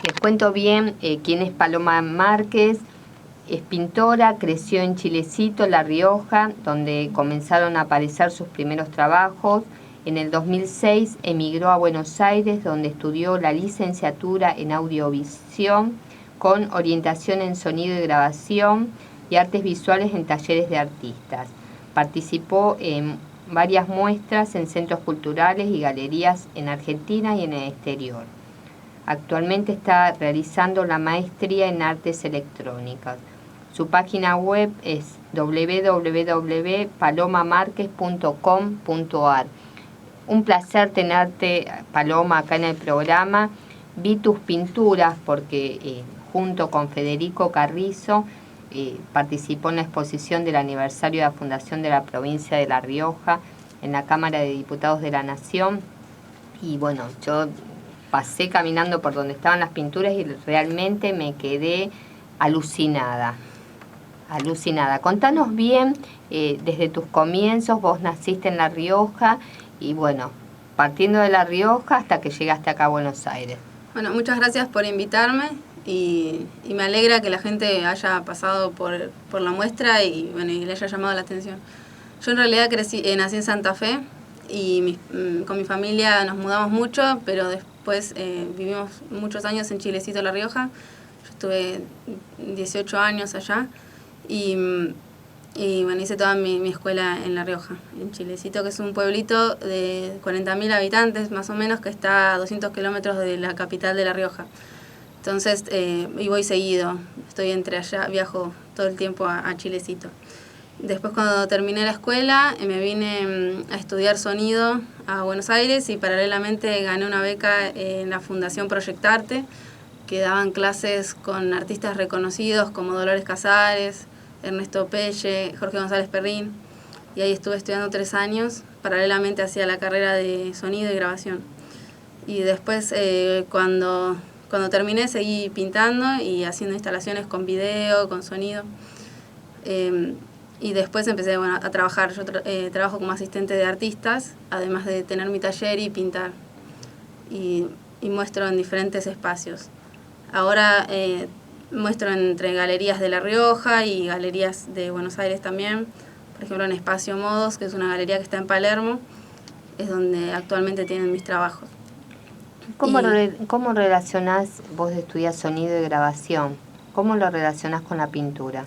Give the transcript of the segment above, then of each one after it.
les cuento bien quién es Paloma Márquez. Es pintora, creció en Chilecito, La Rioja, donde comenzaron a aparecer sus primeros trabajos. En el 2006 emigró a Buenos Aires, donde estudió la licenciatura en audiovisión con orientación en sonido y grabación y artes visuales en talleres de artistas. Participó en varias muestras en centros culturales y galerías en Argentina y en el exterior. Actualmente está realizando la maestría en artes electrónicas. Su página web es www.palomamarquez.com.ar. Un placer tenerte, Paloma, acá en el programa. Vi tus pinturas porque junto con Federico Carrizo participó en la exposición del aniversario de la fundación de la provincia de La Rioja en la Cámara de Diputados de la Nación. Y bueno, yo pasé caminando por donde estaban las pinturas y realmente me quedé alucinada. Contanos bien, desde tus comienzos, vos naciste en La Rioja y bueno, partiendo de La Rioja hasta que llegaste acá a Buenos Aires. Bueno, muchas gracias por invitarme y me alegra que la gente haya pasado por la muestra y bueno, y le haya llamado la atención. Yo en realidad nací en Santa Fe y con mi familia nos mudamos mucho, pero después vivimos muchos años en Chilecito, La Rioja. Yo estuve 18 años allá. Y bueno, hice toda mi escuela en La Rioja, en Chilecito, que es un pueblito de 40.000 habitantes más o menos, que está a 200 kilómetros de la capital de La Rioja. Entonces, y voy seguido, estoy entre allá, viajo todo el tiempo a Chilecito. Después, cuando terminé la escuela, me vine a estudiar sonido a Buenos Aires y paralelamente gané una beca en la Fundación Proyectarte, que daban clases con artistas reconocidos como Dolores Casares, Ernesto Pelle, Jorge González Perrín, y ahí estuve estudiando 3 años, paralelamente hacía la carrera de sonido y grabación. Y después, cuando terminé, seguí pintando y haciendo instalaciones con video, con sonido. Y después empecé a trabajar. Yo trabajo como asistente de artistas, además de tener mi taller y pintar. Y muestro en diferentes espacios. Ahora muestro entre galerías de La Rioja y galerías de Buenos Aires también. Por ejemplo, en Espacio Modos, que es una galería que está en Palermo, es donde actualmente tienen mis trabajos. ¿Cómo relacionás, vos estudiás sonido y grabación, cómo lo relacionás con la pintura?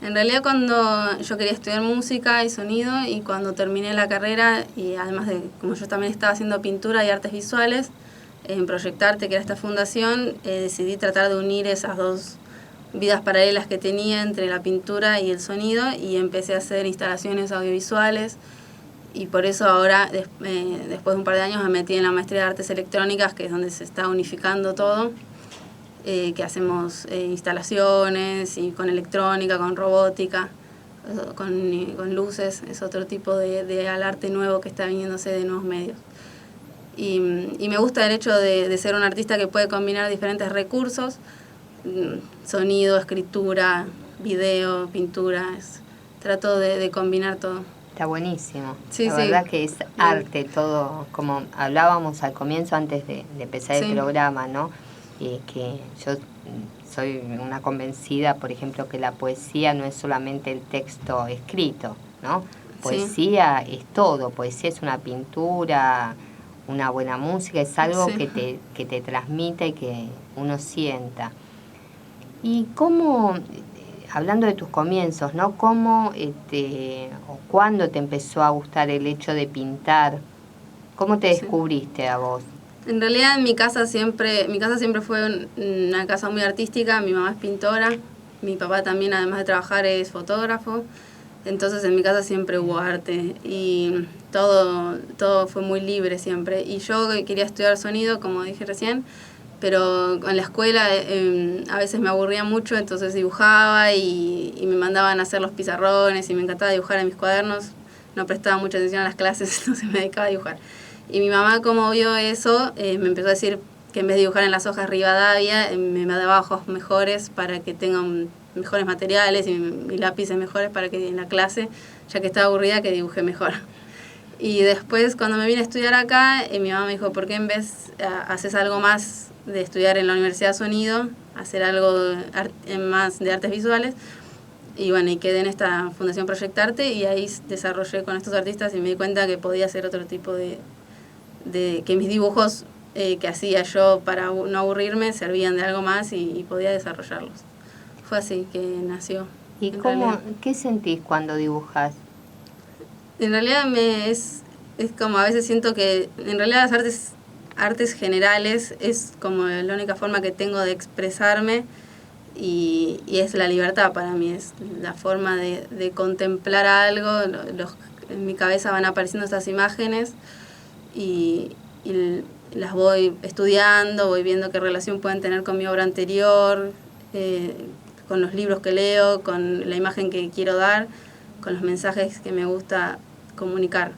En realidad, cuando yo quería estudiar música y sonido, y cuando terminé la carrera, y además de, como yo también estaba haciendo pintura y artes visuales, en Proyectarte, que era esta fundación, decidí tratar de unir esas dos vidas paralelas que tenía entre la pintura y el sonido, y empecé a hacer instalaciones audiovisuales, y por eso ahora, después de un par de años, me metí en la maestría de artes electrónicas, que es donde se está unificando todo, que hacemos instalaciones y con electrónica, con robótica, con luces. Es otro tipo de arte nuevo que está viniéndose de nuevos medios. Y me gusta el hecho de ser un artista que puede combinar diferentes recursos, sonido, escritura, video, pinturas. Trato de combinar todo. Está buenísimo. Sí, la verdad que es arte todo, como hablábamos al comienzo antes de empezar el programa, ¿no? Que yo soy una convencida, por ejemplo, que la poesía no es solamente el texto escrito, ¿no? Poesía es todo, poesía es una pintura, una buena música, es algo que te transmite y que uno sienta. Y cómo, hablando de tus comienzos, ¿no? ¿Cómo o cuándo te empezó a gustar el hecho de pintar? ¿Cómo te descubriste a vos? En realidad mi casa siempre fue una casa muy artística. Mi mamá es pintora, mi papá también, además de trabajar, es fotógrafo. Entonces en mi casa siempre hubo arte y todo fue muy libre siempre. Y yo quería estudiar sonido, como dije recién, pero en la escuela a veces me aburría mucho, entonces dibujaba y me mandaban a hacer los pizarrones y me encantaba dibujar en mis cuadernos. No prestaba mucha atención a las clases, entonces me dedicaba a dibujar. Y mi mamá, como vio eso, me empezó a decir que en vez de dibujar en las hojas Rivadavia, me daba ojos mejores para que tengan mejores materiales y lápices mejores para que en la clase, ya que estaba aburrida, que dibuje mejor. Y después, cuando me vine a estudiar acá, mi mamá me dijo, ¿por qué en vez haces algo más de estudiar en la Universidad de Sonido, hacer algo más de artes visuales? Y bueno, y quedé en esta Fundación Proyectarte y ahí desarrollé con estos artistas y me di cuenta que podía hacer otro tipo de que mis dibujos que hacía yo para no aburrirme servían de algo más y podía desarrollarlos. Fue así que nació. ¿Y qué sentís cuando dibujás? En realidad es como a veces siento que en realidad las artes generales es como la única forma que tengo de expresarme y es la libertad para mí, es la forma de contemplar algo, en mi cabeza van apareciendo estas imágenes y las voy estudiando, voy viendo qué relación pueden tener con mi obra anterior, con los libros que leo, con la imagen que quiero dar, con los mensajes que me gusta comunicar.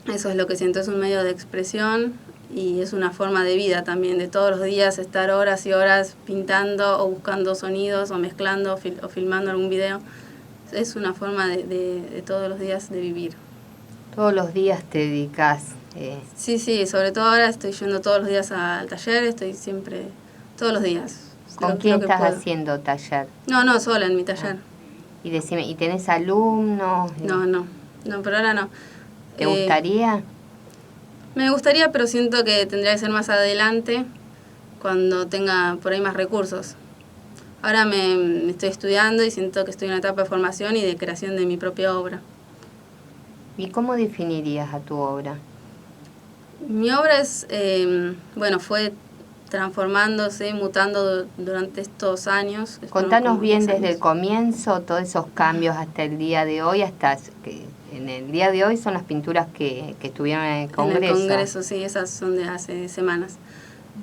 Eso es lo que siento, es un medio de expresión y es una forma de vida también, de todos los días estar horas y horas pintando o buscando sonidos o mezclando o filmando algún video. Es una forma de todos los días de vivir. Todos los días te dedicas. Sí, sobre todo ahora estoy yendo todos los días al taller, estoy siempre, todos los días. ¿Con quién estás haciendo taller? No, sola en mi taller. Y decime, ¿y tenés alumnos? No, por ahora no. ¿Te gustaría? Me gustaría, pero siento que tendría que ser más adelante, cuando tenga por ahí más recursos. Ahora me estoy estudiando y siento que estoy en una etapa de formación y de creación de mi propia obra. ¿Y cómo definirías a tu obra? Mi obra es, fue transformándose, mutando durante estos años. Contanos bien desde el comienzo, todos esos cambios hasta el día de hoy, hasta que en el día de hoy son las pinturas que estuvieron en el Congreso. En el Congreso, sí, esas son de hace semanas.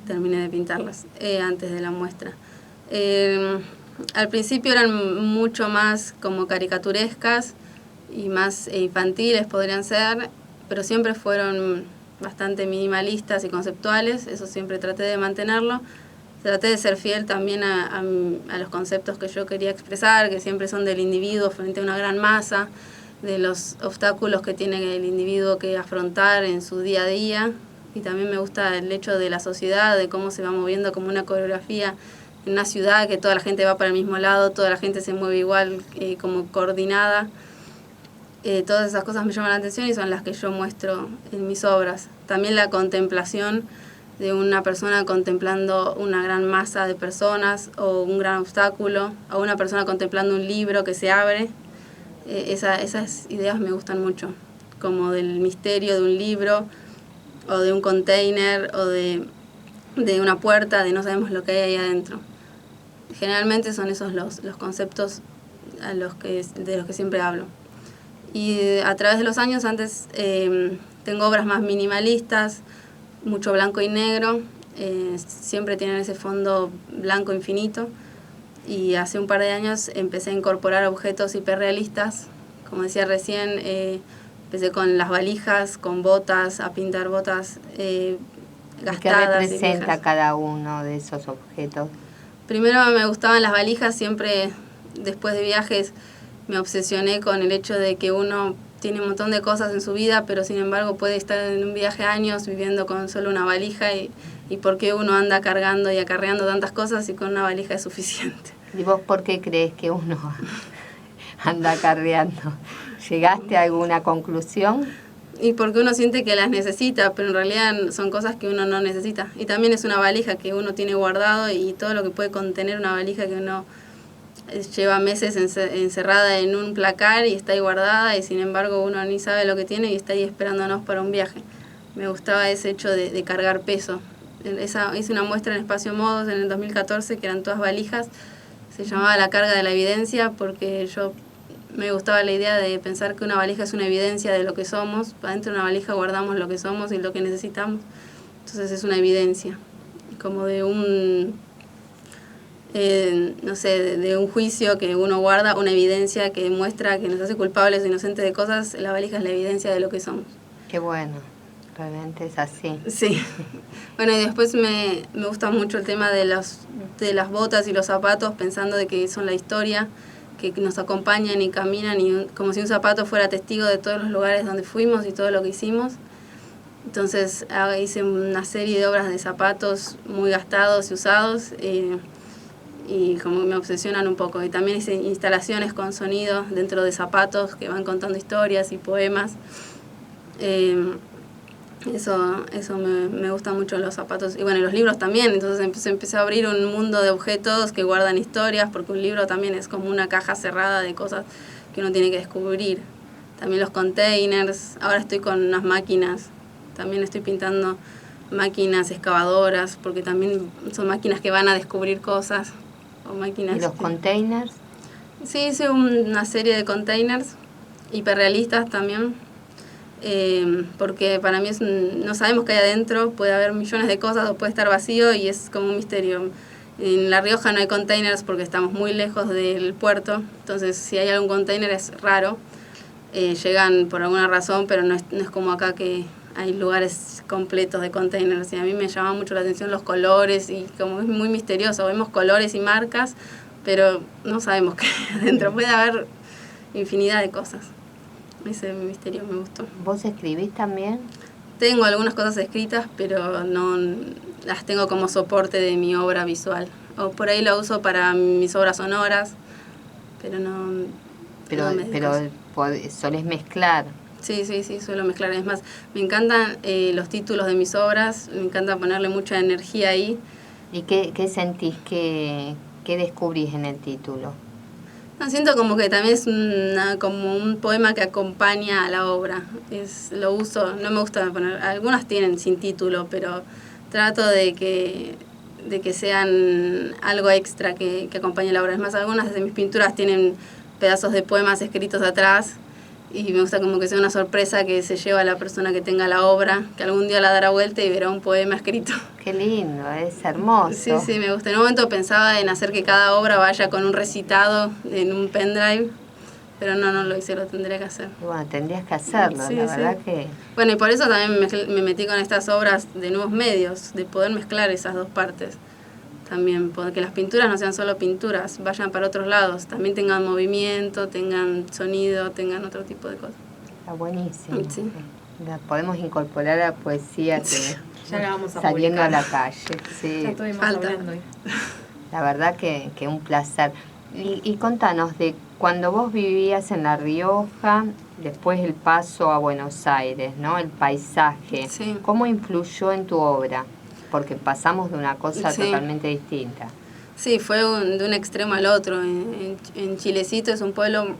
Terminé de pintarlas antes de la muestra. Al principio eran mucho más como caricaturescas y más infantiles podrían ser, pero siempre fueron bastante minimalistas y conceptuales, eso siempre traté de mantenerlo. Traté de ser fiel también a los conceptos que yo quería expresar, que siempre son del individuo frente a una gran masa, de los obstáculos que tiene el individuo que afrontar en su día a día. Y también me gusta el hecho de la sociedad, de cómo se va moviendo como una coreografía en una ciudad, que toda la gente va para el mismo lado, toda la gente se mueve igual, como coordinada. Todas esas cosas me llaman la atención y son las que yo muestro en mis obras. También la contemplación de una persona contemplando una gran masa de personas o un gran obstáculo, o una persona contemplando un libro que se abre. Esas ideas me gustan mucho, como del misterio de un libro o de un container o de una puerta, de no sabemos lo que hay ahí adentro. Generalmente son esos los conceptos de los que siempre hablo. Y a través de los años, antes tengo obras más minimalistas, mucho blanco y negro, siempre tienen ese fondo blanco infinito. Y hace un par de años empecé a incorporar objetos hiperrealistas. Como decía recién, empecé con las valijas, con botas, a pintar botas gastadas. ¿Qué representa cada uno de esos objetos? Primero me gustaban las valijas, siempre después de viajes me obsesioné con el hecho de que uno tiene un montón de cosas en su vida, pero sin embargo puede estar en un viaje años viviendo con solo una valija y por qué uno anda cargando y acarreando tantas cosas y con una valija es suficiente. ¿Y vos por qué crees que uno anda acarreando? ¿Llegaste a alguna conclusión? Y porque uno siente que las necesita, pero en realidad son cosas que uno no necesita. Y también es una valija que uno tiene guardado y todo lo que puede contener una valija que uno lleva meses encerrada en un placar y está ahí guardada y sin embargo uno ni sabe lo que tiene y está ahí esperándonos para un viaje. Me gustaba ese hecho de cargar peso. Hice una muestra en Espacio Modos en el 2014 que eran todas valijas. Se llamaba La carga de la evidencia porque me gustaba la idea de pensar que una valija es una evidencia de lo que somos. Adentro de una valija guardamos lo que somos y lo que necesitamos. Entonces es una evidencia, como de un de un juicio que uno guarda, una evidencia que muestra que nos hace culpables o inocentes de cosas. La valija es la evidencia de lo que somos. Qué bueno, realmente es así. Sí. Bueno, y después me gusta mucho el tema de las botas y los zapatos, pensando de que son la historia, que nos acompañan y caminan, y como si un zapato fuera testigo de todos los lugares donde fuimos y todo lo que hicimos. Entonces hice una serie de obras de zapatos muy gastados y usados, y como me obsesionan un poco. Y también hice instalaciones con sonido dentro de zapatos que van contando historias y poemas. Eso me gusta mucho, los zapatos. Y bueno, y los libros también. Entonces empecé a abrir un mundo de objetos que guardan historias, porque un libro también es como una caja cerrada de cosas que uno tiene que descubrir. También los containers. Ahora estoy con unas máquinas. También estoy pintando máquinas excavadoras, porque también son máquinas que van a descubrir cosas. O máquinas. ¿Y los containers? Sí, hice una serie de containers hiperrealistas también. Porque para mí no sabemos qué hay adentro, puede haber millones de cosas o puede estar vacío, y es como un misterio. En La Rioja no hay containers porque estamos muy lejos del puerto, entonces si hay algún container es raro. Llegan por alguna razón, pero no es como acá, que hay lugares completos de containers. Y a mí me llama mucho la atención los colores, y como es muy misterioso, vemos colores y marcas, pero no sabemos qué hay adentro. Puede haber infinidad de cosas. Ese misterio me gustó. ¿Vos escribís también? Tengo algunas cosas escritas, pero no las tengo como soporte de mi obra visual. O por ahí lo uso para mis obras sonoras, pero no... Pero solés mezclar. Sí, suelo mezclar. Es más, me encantan los títulos de mis obras, me encanta ponerle mucha energía ahí. ¿Y qué sentís, qué descubrís en el título? No, siento como que también es como un poema que acompaña a la obra. Lo uso, no me gusta poner, algunas tienen sin título, pero trato de que sean algo extra que acompañe la obra. Es más, algunas de mis pinturas tienen pedazos de poemas escritos atrás, y me gusta como que sea una sorpresa que se lleva a la persona que tenga la obra, que algún día la dará vuelta y verá un poema escrito. Qué lindo, es hermoso. Sí, me gusta. En un momento pensaba en hacer que cada obra vaya con un recitado en un pendrive, pero no lo hice, lo tendría que hacer. Bueno, tendrías que hacerlo, Sí, la verdad que... Bueno, y por eso también me metí con estas obras de nuevos medios, de poder mezclar esas dos partes. También, porque las pinturas no sean solo pinturas, vayan para otros lados, también tengan movimiento, tengan sonido, tengan otro tipo de cosas. Está buenísimo. Sí. La podemos incorporar a la poesía que ya la vamos a saliendo publicar a la calle. Sí. Ya estuvimos Falta. hablando. La verdad que un placer. Y contanos de cuando vos vivías en La Rioja, después el paso a Buenos Aires, ¿no? El paisaje. Sí. ¿Cómo influyó en tu obra? Porque pasamos de una cosa Sí. totalmente distinta. Sí, fue de un extremo al otro. En Chilecito es un pueblo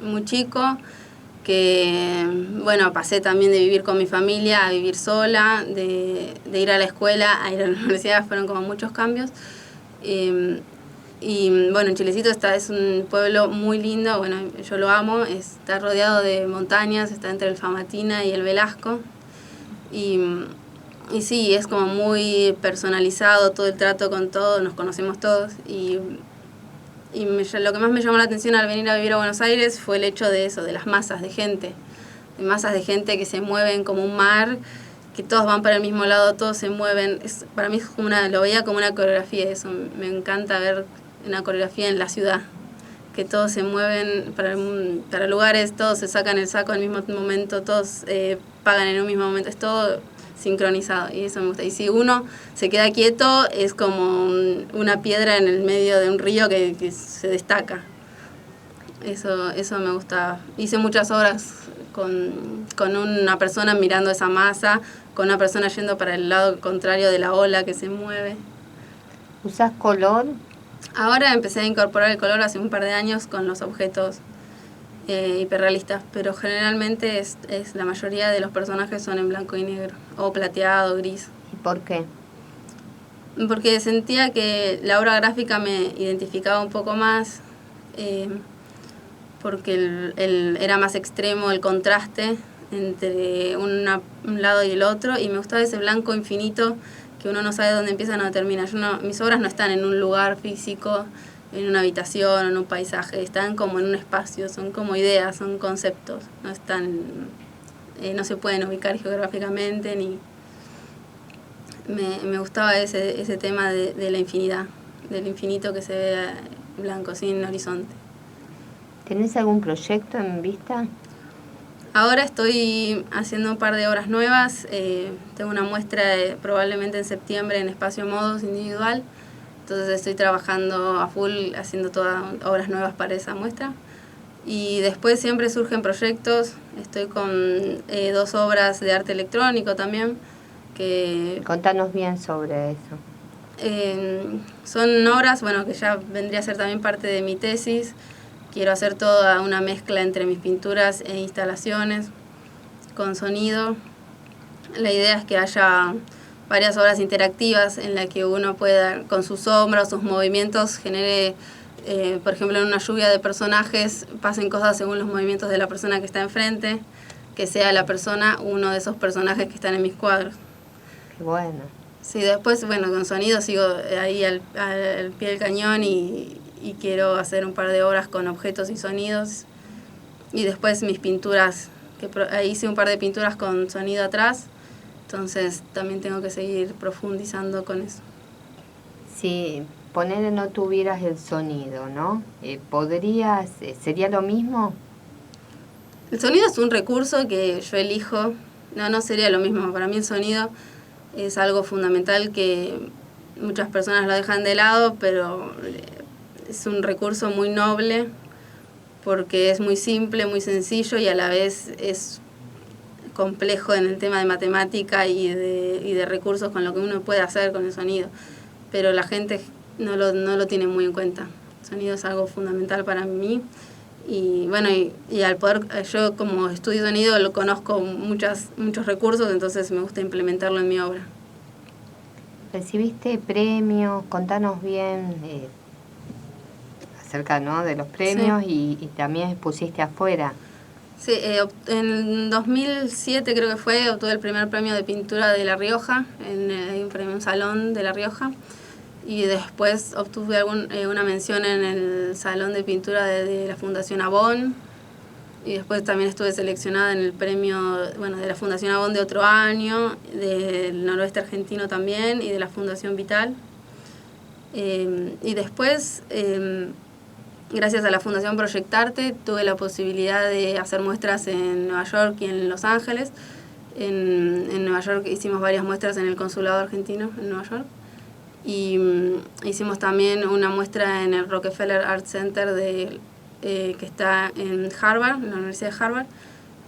muy chico, que, bueno, pasé también de vivir con mi familia a vivir sola, de ir a la escuela a ir a la universidad, fueron como muchos cambios. Y bueno, en Chilecito es un pueblo muy lindo, bueno, yo lo amo, está rodeado de montañas, está entre el Famatina y el Velasco. Y sí, es como muy personalizado todo el trato con todos, nos conocemos todos. Y lo que más me llamó la atención al venir a vivir a Buenos Aires fue el hecho de eso, de las masas de gente que se mueven como un mar, que todos van para el mismo lado, todos se mueven. Para mí es como lo veía como una coreografía, eso. Me encanta ver una coreografía en la ciudad, que todos se mueven para lugares, todos se sacan el saco al mismo momento, todos pagan en un mismo momento, es todo sincronizado, y eso me gusta. Y si uno se queda quieto, es como una piedra en el medio de un río que se destaca. Eso me gusta. Hice muchas obras con una persona mirando esa masa, con una persona yendo para el lado contrario de la ola que se mueve. ¿Usás color? Ahora empecé a incorporar el color hace un par de años con los objetos hiperrealistas, pero generalmente la mayoría de los personajes son en blanco y negro, o plateado, gris. ¿Y por qué? Porque sentía que la obra gráfica me identificaba un poco más, porque era más extremo el contraste entre un lado y el otro, y me gustaba ese blanco infinito que uno no sabe dónde empieza y dónde termina. Mis obras no están en un lugar físico, en una habitación o en un paisaje, están como en un espacio, son como ideas, son conceptos, no se pueden ubicar geográficamente, ni... Me gustaba ese tema de la infinidad, del infinito que se ve blanco, sin horizonte. ¿Tenés algún proyecto en vista? Ahora estoy haciendo un par de obras nuevas. Tengo una muestra probablemente en septiembre en Espacio Modos individual. Entonces estoy trabajando a full haciendo todas obras nuevas para esa muestra. Y después siempre surgen proyectos. Estoy con 2 obras de arte electrónico también. Contanos bien sobre eso. Son obras, bueno, que ya vendría a ser también parte de mi tesis. Quiero hacer toda una mezcla entre mis pinturas e instalaciones con sonido. La idea es que haya varias obras interactivas en las que uno pueda, con sus sombras, sus movimientos, genere, por ejemplo, en una lluvia de personajes, pasen cosas según los movimientos de la persona que está enfrente, que sea la persona uno de esos personajes que están en mis cuadros. Qué bueno. Sí, después, bueno, con sonido sigo ahí al pie del cañón y quiero hacer un par de obras con objetos y sonidos. Y después mis pinturas, ahí hice un par de pinturas con sonido atrás, entonces también tengo que seguir profundizando con eso. Si ponele no tuvieras el sonido, ¿no? ¿Podrías, sería lo mismo? El sonido es un recurso que yo elijo, no sería lo mismo. Para mí el sonido es algo fundamental que muchas personas lo dejan de lado, pero es un recurso muy noble porque es muy simple, muy sencillo y a la vez es complejo en el tema de matemática y de recursos con lo que uno puede hacer con el sonido. Pero la gente no lo tiene muy en cuenta. El sonido es algo fundamental para mí. Y bueno, y al poder, yo como estudio sonido lo conozco muchos recursos, entonces me gusta implementarlo en mi obra. ¿Recibiste premios? Contanos bien acerca, ¿no?, de los premios. Sí. Y también expusiste afuera. Sí, en 2007 creo que fue, obtuve el primer premio de pintura de La Rioja, en un salón de La Rioja. Y después obtuve una mención en el Salón de Pintura de la Fundación Avon. Y después también estuve seleccionada en el premio, bueno, de la Fundación Avon de otro año, del Noroeste Argentino también y de la Fundación Vital. Y después, gracias a la Fundación Proyectarte, tuve la posibilidad de hacer muestras en Nueva York y en Los Ángeles. En Nueva York hicimos varias muestras en el Consulado Argentino en Nueva York. Y hicimos también una muestra en el Rockefeller Art Center que está en Harvard, en la Universidad de Harvard,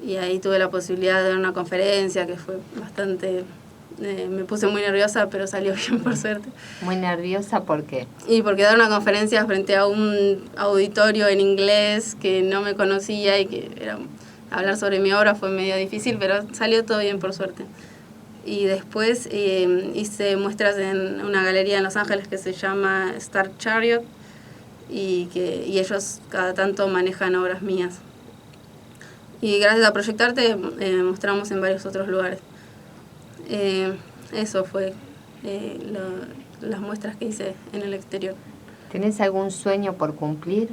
y ahí tuve la posibilidad de dar una conferencia que fue bastante... me puse muy nerviosa, pero salió bien por suerte. ¿Muy nerviosa por qué? Y porque dar una conferencia frente a un auditorio en inglés que no me conocía y que hablar sobre mi obra fue medio difícil, pero salió todo bien por suerte. Y después hice muestras en una galería en Los Ángeles que se llama Star Chariot y ellos cada tanto manejan obras mías. Y gracias a Proyectarte mostramos en varios otros lugares. Eso fue las muestras que hice en el exterior. ¿Tenés algún sueño por cumplir?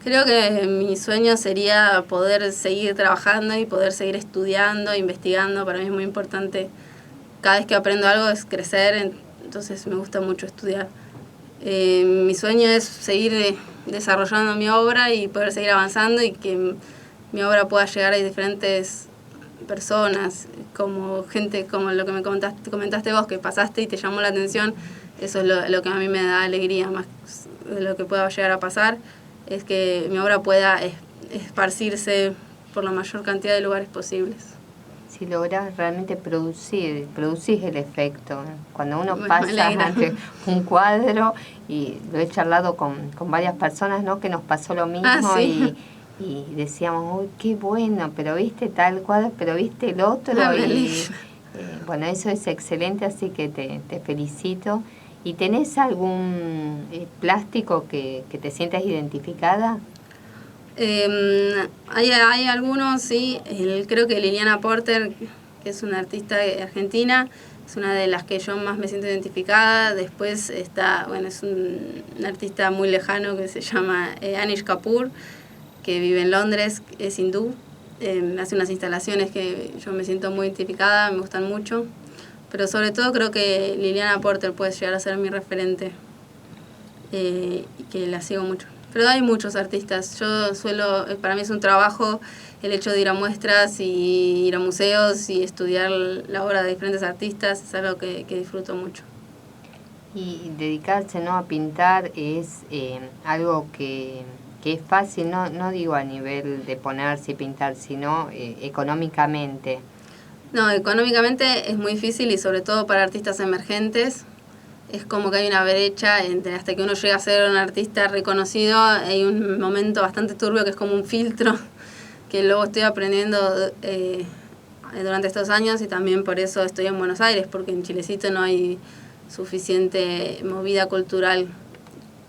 Creo que mi sueño sería poder seguir trabajando y poder seguir estudiando, investigando. Para mí es muy importante, cada vez que aprendo algo es crecer, entonces me gusta mucho estudiar. Mi sueño es seguir desarrollando mi obra y poder seguir avanzando y que mi obra pueda llegar a diferentes personas, como gente como lo que me comentaste vos, que pasaste y te llamó la atención. Eso es lo que a mí me da alegría, más de lo que pueda llegar a pasar, es que mi obra pueda esparcirse por la mayor cantidad de lugares posibles. Si logras realmente producís el efecto. Cuando uno pasa ante un cuadro, y lo he charlado con varias personas, ¿no?, que nos pasó lo mismo. ¿Sí? y decíamos, uy, qué bueno, pero viste tal cuadro, pero viste el otro. Bueno, eso es excelente, así que te felicito. ¿Y tenés algún plástico que te sientas identificada? Hay algunos, sí. Creo que Liliana Porter, que es una artista argentina, es una de las que yo más me siento identificada. Después está, es un artista muy lejano que se llama Anish Kapoor, que vive en Londres, es hindú. Hace unas instalaciones que yo me siento muy identificada, me gustan mucho. Pero sobre todo creo que Liliana Porter puede llegar a ser mi referente. y que la sigo mucho. Pero hay muchos artistas. Para mí es un trabajo el hecho de ir a muestras y ir a museos y estudiar la obra de diferentes artistas, es algo que disfruto mucho. Y dedicarse, ¿no?, a pintar es algo que es fácil, no digo a nivel de ponerse y pintar, sino económicamente. No, económicamente es muy difícil y sobre todo para artistas emergentes. Es como que hay una brecha entre hasta que uno llega a ser un artista reconocido, hay un momento bastante turbio que es como un filtro que luego estoy aprendiendo durante estos años, y también por eso estoy en Buenos Aires, porque en Chilecito no hay suficiente movida cultural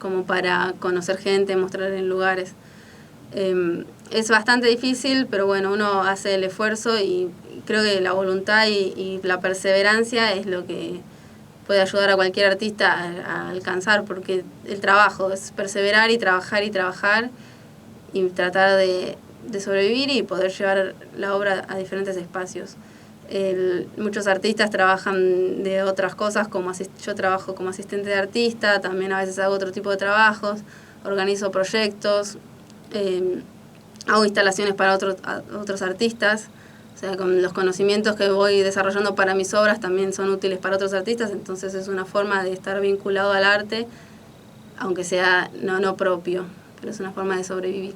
como para conocer gente, mostrar en lugares. Es bastante difícil, pero bueno, uno hace el esfuerzo y creo que la voluntad y la perseverancia es lo que puede ayudar a cualquier artista a alcanzar, porque el trabajo es perseverar y trabajar y tratar de sobrevivir y poder llevar la obra a diferentes espacios. Muchos artistas trabajan de otras cosas, yo trabajo como asistente de artista, también a veces hago otro tipo de trabajos, organizo proyectos, hago instalaciones para otros artistas. O sea, con los conocimientos que voy desarrollando para mis obras también son útiles para otros artistas, entonces es una forma de estar vinculado al arte, aunque sea no propio, pero es una forma de sobrevivir.